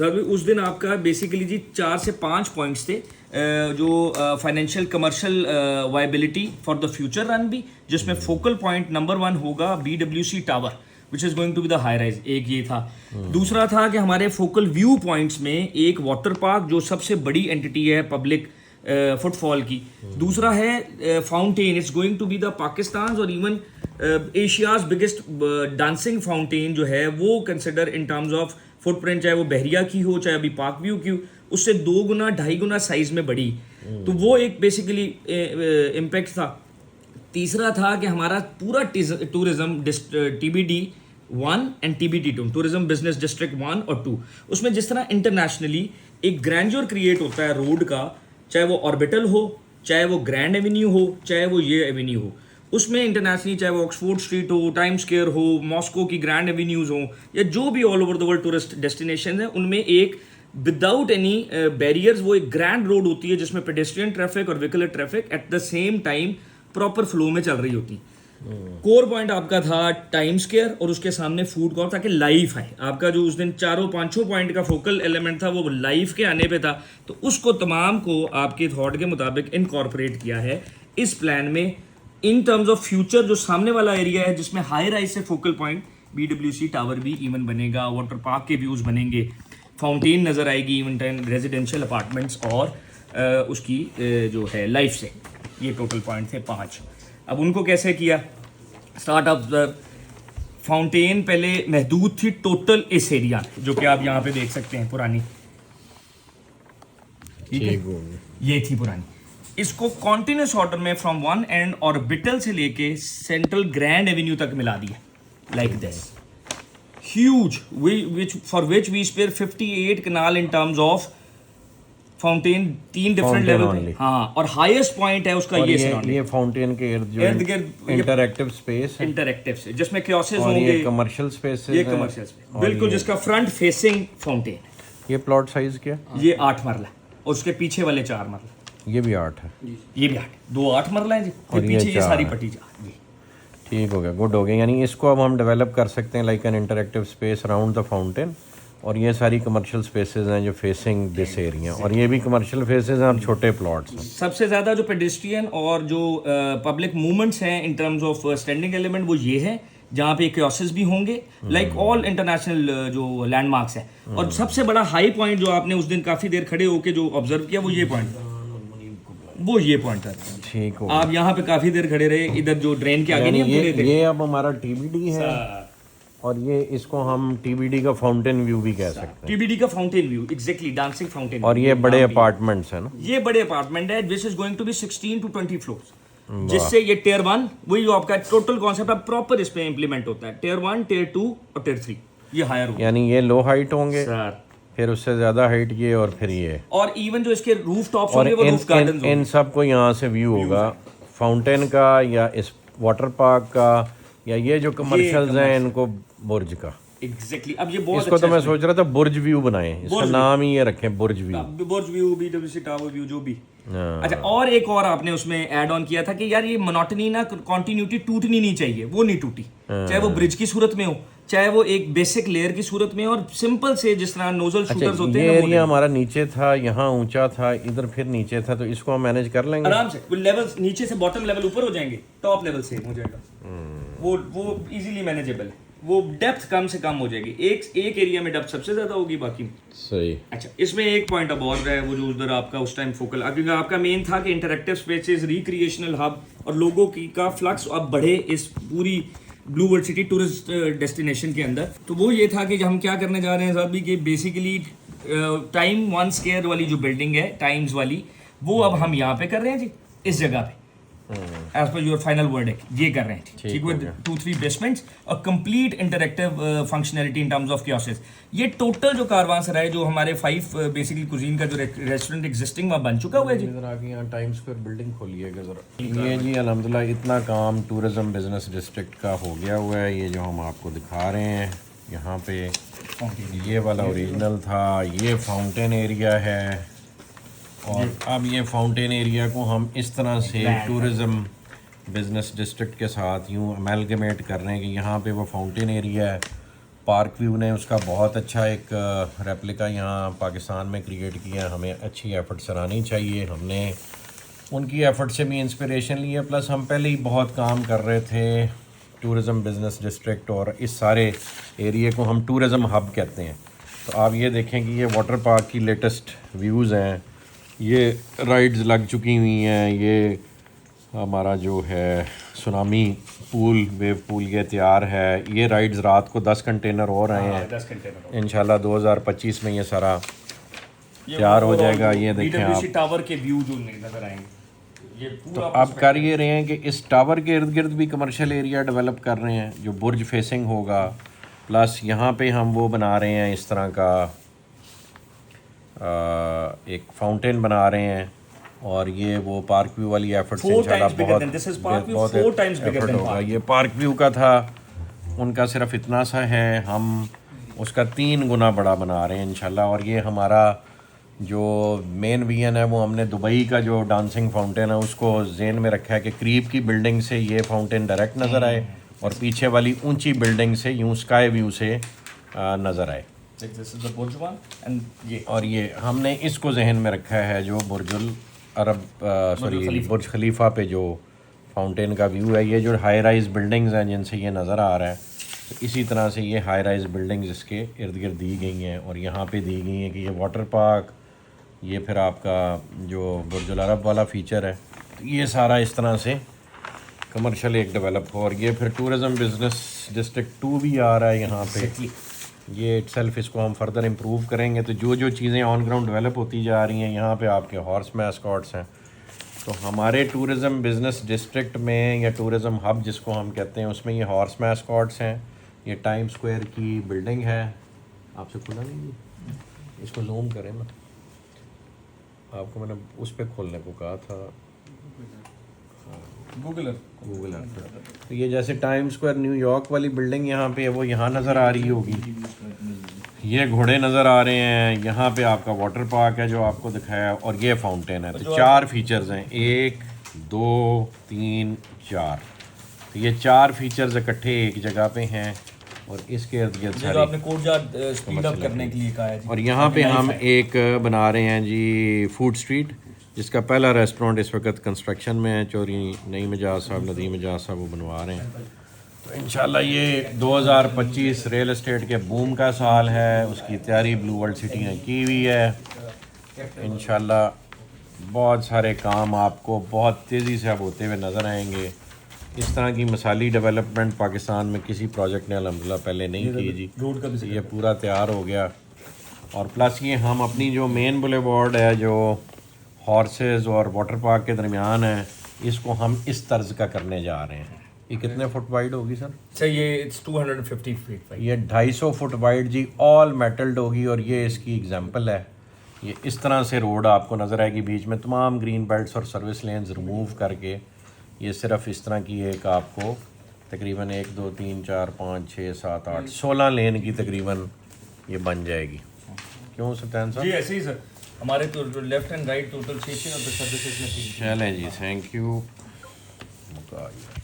ज़रा भी उस दिन आपका बेसिकली जी 4 से 5 पॉइंट्स थे जो financial commercial viability for the future run भी, जिसमें फोकल पॉइंट नंबर 1 होगा BWC tower which is going to be the high rise, एक ये था। दूसरा था कि हमारे फोकल व्यू पॉइंट्स में एक वाटर पार्क जो सबसे बड़ी एंटिटी है पब्लिक फुटफॉल की। दूसरा है fountain, it's going to be the Pakistan और even Asia's biggest dancing fountain जो है वो consider in terms of footprint, चाहे वो बहरिया की हो चाहे अभी पार्क व्यू की हो, उससे 2 गुना 2.5 गुना साइज में बड़ी। तो वो एक बेसिकली इम्पैक्ट था। तीसरा था कि हमारा पूरा tourism TBD 1 and TBD 2, tourism business district 1 और 2, उसमें जिस तरह इंटरनेशनली एक ग्रैंड्योर क्रिएट होता है रोड का, चाहे वो ऑर्बिटल हो, चाहे वो ग्रैंड एवेन्यू हो, चाहे वो ये एवेन्यू हो, उसमें इंटरनेशनली चाहे वो ऑक्सफोर्ड स्ट्रीट हो, टाइम स्क्वायर हो, मॉस्को की ग्रैंड एवेन्यूज हो, या जो भी all over the world tourist destination है, उनमें एक विदाउट एनी बैरियर्स वो एक ग्रैंड रोड होती है जिसमें पेडेस्ट्रियन ट्रैफिक और vehicular traffic at the same time proper flow में चल रही होती। कोर पॉइंट आपका था टाइम स्क्वायर और उसके सामने फूड कोर्ट, ताकि लाइफ आए। आपका जो उस दिन 4-5 पॉइंट का फोकल एलिमेंट था वो लाइफ के आने पे था, तो उसको तमाम को आपके थॉट के मुताबिक इनकॉर्पोरेट किया है इस प्लान में इन टर्म्स ऑफ फ्यूचर। जो सामने वाला एरिया है जिसमें हाई राइज से फोकल पॉइंट BWC टावर भी इवन बनेगा, वाटर पार्क के व्यूज बनेंगे, फाउंटेन नजर आएगी, इवन रेजिडेंशियल अपार्टमेंट्स और उसकी जो है लाइफ से। ये टोटल पॉइंट थे 5। अब उनको कैसे किया स्टार्ट ऑफ द फाउंटेन, पहले महदूद थी टोटल इस एरिया जो कि आप यहाँ पे देख सकते हैं पुरानी, ठीक है, ये थी पुरानी। इसको कॉन्टिन्यूस ऑर्डर में फ्रॉम वन एंड ऑर्बिटल से लेके सेंट्रल ग्रैंड एवेन्यू तक मिला दिया like this huge, which for which we spare 58 kanal in terms of fountain 3 different level. हाँ, और हाईएस्ट पॉइंट है उसका ये फाउंटेन के इर्द गिर्द इंटरैक्टिव स्पेस है, इंटरैक्टिव से जिसमें कियोस्क होंगे, ये कमर्शियल स्पेस है, ये कमर्शियल स्पेस बिल्कुल, जिसका फ्रंट फेसिंग फाउंटेन। ये प्लॉट साइज क्या? ये 8 मरला और उसके पीछे वाले 4 मरला। ये भी 8 है, ये भी 8, 2 8 मरला है जी, और पीछे ये सारी पट्टी जा। ठीक हो गया, गुड हो गया। यानी इसको अब हम डेवलप कर सकते हैं like an interactive space around the fountain, और ये सारी कमर्शियल स्पेसेस हैं जो फेसिंग दिस एरिया, और ये भी कमर्शियल फेसेस हैं और छोटे प्लॉट्स हैं। सबसे ज़्यादा जो पेडेस्ट्रियन और जो पब्लिक मूवमेंट्स हैं इन टर्म्स ऑफ स्टैंडिंग एलिमेंट वो ये है जहाँ पे कियोस्क भी होंगे लाइक ऑल इंटरनेशनल जो लैंडमार्क्स हैं। और सबसे बड़ा हाई पॉइंट जो आपने उस दिन काफ़ी देर खड़े होके जो ऑब्जर्व किया वो ये पॉइंट था, वो ये पॉइंट था। ठीक हो, आप यहाँ पे काफ़ी देर खड़े रहे, इधर जो ड्रेन के आगे नहीं हम खड़े थे। ये अब हमारा TBD है और ये इसको हम TBD का फाउंटेन व्यू भी कह सकते हैं। TBD का fountain view, exactly dancing fountain. और ये बड़े अपार्टमेंट्स हैं ना, ये बड़े अपार्टमेंट है, this is going to be 16 to 20 floors, जिससे ये टियर 1 वही जो आपका टोटल कॉन्सेप्ट अब प्रॉपर इस पे इंप्लीमेंट होता है। टियर 1, टियर 2 और टियर 3 ये हायर होगा। यानी ये लो हाइट होंगे सर, फिर उससे ज्यादा हाइट ये, और फिर ये, और इवन जो इसके रूफ टॉप्स और होंगे वो रूफ गार्डन्स इन सबको यहाँ से व्यू होगा फाउंटेन का या इस वाटर पार्क का, या ये जो कमर्शियल्स हैं इनको बुर्ज का। एग्जैक्टली। अब ये बहुत इसको तो मैं सोच रहा था बुर्ज व्यू बनाएं, इसका नाम ही ये रखें बुर्ज व्यू, बुर्ज व्यू, BWC टावर व्यू जो भी। अच्छा, और एक और आपने उसमें ऐड ऑन किया था कि यार ये मोनोटनी ना, कंटिन्यूटी टूटनी नहीं चाहिए, वो नहीं टूटी, चाहे वो ब्रिज की सूरत में हो, चाहे वो एक बेसिक लेयर की सूरत में, और सिंपल से जिस तरह नोजल शूटर्स होते हैं। ये एरिया हमारा नीचे था, यहाँ ऊंचा था, इधर फिर नीचे था, तो इसको हम मैनेज कर लेंगे आराम से। लेवल्स नीचे से बॉटम लेवल ऊपर हो जाएंगे, टॉप लेवल सेम हो जाएगा, वो इजीली मैनेजेबल है। वो डेप्थ कम से कम हो जाएगी, एक एरिया में डेप्थ सबसे ज्यादा होगी बाकी में। सही। अच्छा, इसमें एक पॉइंट अब और है, वो जो उधर आपका उस टाइम फोकल, क्योंकि आपका मेन था कि इंटरैक्टिव स्पेसेस, रिक्रिएशनल हब और लोगों की का फ्लक्स अब बढ़े इस पूरी blue world city tourist destination के अंदर। तो वो ये था कि हम क्या करने जा रहे हैं साहब भी, कि बेसिकली टाइम 1 स्क्वायर वाली जो बिल्डिंग है टाइम्स वाली, वो अब हम यहाँ पे कर रहे हैं जी, इस जगह पे as per your final verdict ये कर रहे हैं, ठीक, विद 2-3 बेसमेंट्स और complete interactive functionality in terms of kiosk. ये टोटल जो कारवां सराय जो हमारे 5 बेसिकली कुजीन का जो रेस्टोरेंट एग्जिस्टिंग वहाँ बन चुका हुआ है जी। इधर आके यहाँ टाइम स्क्वायर बिल्डिंग खोलिएगा जरा। ये जी अल्हम्दुलिल्लाह इतना काम टूरिज्म बिजनेस डिस्ट्रिक्ट का हो गया हुआ है। ये जो हम आपको दिखा रहे हैं यहाँ पे, ये वाला ओरिजिनल था, ये फाउंटेन एरिया है, और अब ये फाउंटेन एरिया को हम इस तरह से टूरिज़्म बिजनेस डिस्ट्रिक्ट के साथ यूँ अमेलगमेट कर रहे हैं कि यहाँ पे वो फाउंटेन एरिया है, पार्क व्यू ने उसका बहुत अच्छा एक रेप्लिका यहाँ पाकिस्तान में क्रिएट किया। हमें अच्छी एफ़र्ट सराहनी चाहिए। हमने उनकी एफ़र्ट से भी इंस्पिरेशन ली है, प्लस हम पहले ही बहुत काम कर रहे थे टूरिज़म बिज़नेस डिस्ट्रिक्ट, और इस सारे एरिए को हम टूरिज़म हब कहते हैं। तो आप ये देखें कि ये वाटर पार्क की लेटेस्ट व्यूज़ हैं, ये राइड्स लग चुकी हुई हैं, ये हमारा जो है सुनामी पूल, वेव पूल ये तैयार है। ये राइड्स रात को 10 कंटेनर और आए हैं, 10 कंटेनर इंशाल्लाह 2025 में ये सारा तैयार हो जाएगा। ये देखें आप, टावर के व्यू जो नजर आएंगे, ये तो पूरा आप कर ये रहे हैं कि इस टावर के इर्द गिर्द भी कमर्शियल एरिया डेवलप कर रहे हैं जो बुर्ज फेसिंग होगा, प्लस यहाँ पे हम वो बना रहे हैं इस तरह का एक फाउंटेन बना रहे हैं, और ये वो पार्क व्यू वाली एफर्ट से इंशाल्लाह बहुत एफर्ट होगा। ये पार्क व्यू का था, उनका सिर्फ इतना सा है, हम उसका 3 गुना बड़ा बना रहे हैं इंशाल्लाह। और ये हमारा जो मेन विजन है वो हमने दुबई का जो डांसिंग फाउंटेन है उसको जेन में रखा है कि करीब की बिल्डिंग से ये फाउंटेन डायरेक्ट नज़र आए और पीछे वाली ऊंची बिल्डिंग से यूं स्काई व्यू से नज़र आए। और ये हमने इसको जहन में रखा है जो बुर्जुल अरब बुर्ज खलीफा पे जो फाउंटेन का व्यू है। ये जो हाई राइज बिल्डिंग्स हैं जिनसे ये नज़र आ रहा है, तो इसी तरह से ये हाई राइज बिल्डिंग्स इसके इर्द गिर्द दी गई हैं। और यहाँ पे दी गई हैं कि ये वाटर पार्क, ये फिर आपका जो बुर्जुल अरब वाला फ़ीचर है, तो ये सारा इस तरह से कमर्शियल एक डेवलप हो। और ये फिर टूरिज़म बिज़नेस डिस्ट्रिक्ट 2 भी आ रहा है यहाँ पे। ये इटसेल्फ इसको हम फर्दर इम्प्रूव करेंगे। तो जो जो चीज़ें ऑन ग्राउंड डेवलप होती जा रही हैं, यहाँ पे आपके हॉर्स मैस्कॉट्स हैं। तो हमारे टूरिज़म बिज़नेस डिस्ट्रिक्ट में या टूरिज़म हब जिसको हम कहते हैं, उसमें ये हॉर्स मैस्कॉट्स हैं। ये टाइम स्क्वायर की बिल्डिंग है, आपसे खुला नहीं, इसको जूम करें ना, आपको मैंने उस पर खोलने को कहा था, गूगल अर्थ। तो ये जैसे टाइम स्क्वायर न्यूयॉर्क वाली बिल्डिंग यहाँ पे है, वो यहाँ नज़र आ रही होगी। ये घोड़े नज़र आ रहे हैं। यहाँ पे आपका वाटर पार्क है जो आपको दिखाया, और ये फाउंटेन है। तो 4 फीचर्स हैं, 1 2 3 4। तो ये 4 फीचर्स इकट्ठे एक जगह पे हैं, और इसके इर्द गिर्द सारी आपने कोर्टयार्ड स्पीड अप करने के लिए कहा है जी। और यहाँ पे हम एक बना रहे हैं जी फूड स्ट्रीट, जिसका पहला रेस्टोरेंट इस वक्त कंस्ट्रक्शन में है। चौधरी नईम एजाज साहब, नदीम एजाज साहब वो बनवा रहे हैं। तो इंशाल्लाह ये 2025 रियल एस्टेट के बूम का साल है, उसकी तैयारी ब्लू वर्ल्ड सिटी ने की हुई है। इंशाल्लाह बहुत सारे काम आपको बहुत तेज़ी से अब होते हुए नज़र आएंगे। इस तरह की मिसाली डेवलपमेंट पाकिस्तान में किसी प्रोजेक्ट ने अल्हम्दुलिल्लाह पहले नहीं की जी। रोड का भी ये पूरा तैयार हो गया। और प्लस ये हम अपनी जो मेन बुलेवार्ड है जो हॉर्सेस और वाटर पार्क के दरमियान है, इसको हम इस तर्ज का करने जा रहे हैं। ये कितने फुट वाइड होगी सर? ये 250 फीट ये 250 फुट वाइड जी, ऑल मेटल्ड होगी। और ये इसकी एग्जांपल है। ये इस तरह से रोड आपको नज़र आएगी, बीच में तमाम ग्रीन बेल्ट्स और सर्विस लेन्स रिमूव करके ये सिर्फ इस तरह की एक आपको तकरीबन 1 2 3 4 5 6 7 8 16 लेन की तकरीबन ये बन जाएगी। क्यों सत्यान साहब? जी ऐसे ही सर, हमारे तो लेफ्ट एंड राइट टोटल 6 और सर्विसेज में 3। चलें जी, थैंक यू।